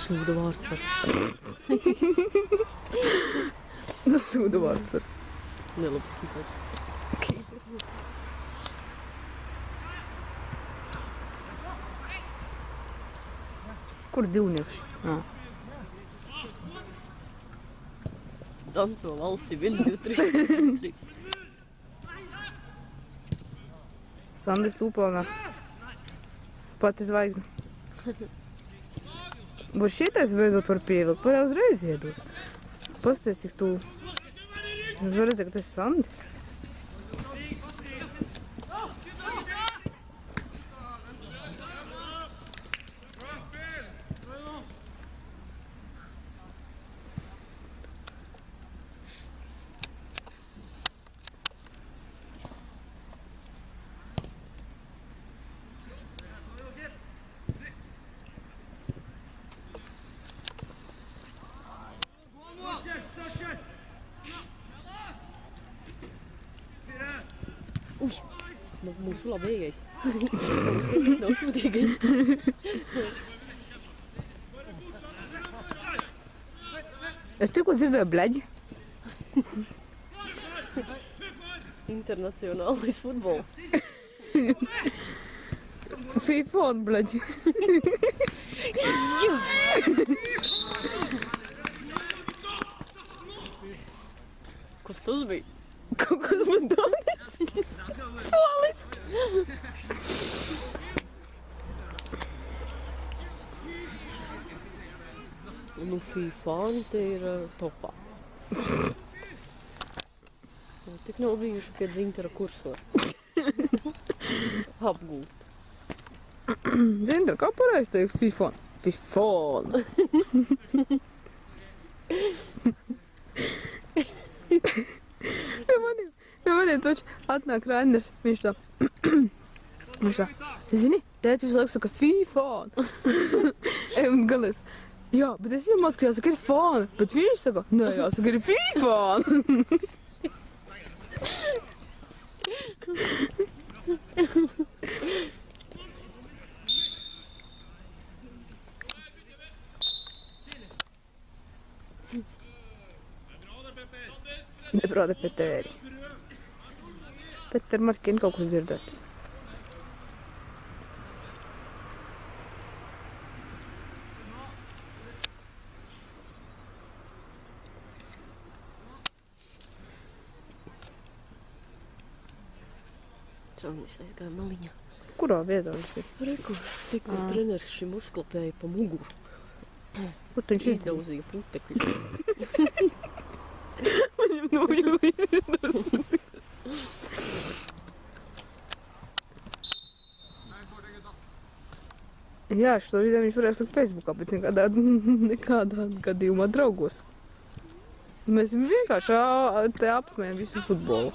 Sūda vārdsargs. Sūda vārdsargs. Nelabs kīpers. Kīpers. Kur divnieks? Danco valsi 1, 2, 3. Sandis Tūplānā. Pati zvaigzne. Būs šitais beidzot var pievilkt, var uzreiz iedot. Pasties, cik tu... Es var redzēt, ka tas ir Sandis. Uj, mūsu labējais. Nav sūtīgais. Es tikko dzirdēju bleģi. Internacionālais futbols. FIFA un bleģi. Kas tas bija? Kaut kas man dodas. Poliski. Nu, FIFA te ir topā. Tik nav bijuši pie dzintara kursor. Apgūt. Dzintara, kā pareizi teikt Fifon? Fifon. Pie maniem toči atnāk Rainers, viņš tā, zini, tēti visu laiku saka Fifon. Un galēs, jā, bet es iemācu, ka jāsaka ir fon, bet viņš saka, nē, jāsaka ir Fifon. Nebrauda Petēri. Peter Markin kaut ko dzirdēt. Čaunis aizgāja maliņā. Kurā vietā viņš bija? Reku, tikko treneris šim uzklapēja pa muguru. Ko viņš izdarīja? Izdauzīja putekļu. Viņam nojūlīja. Jā, šo video viņš varēs likt Facebookā, bet nekādā gadījumā draugos. Mēs vienkārši te apmējam visu futbolu.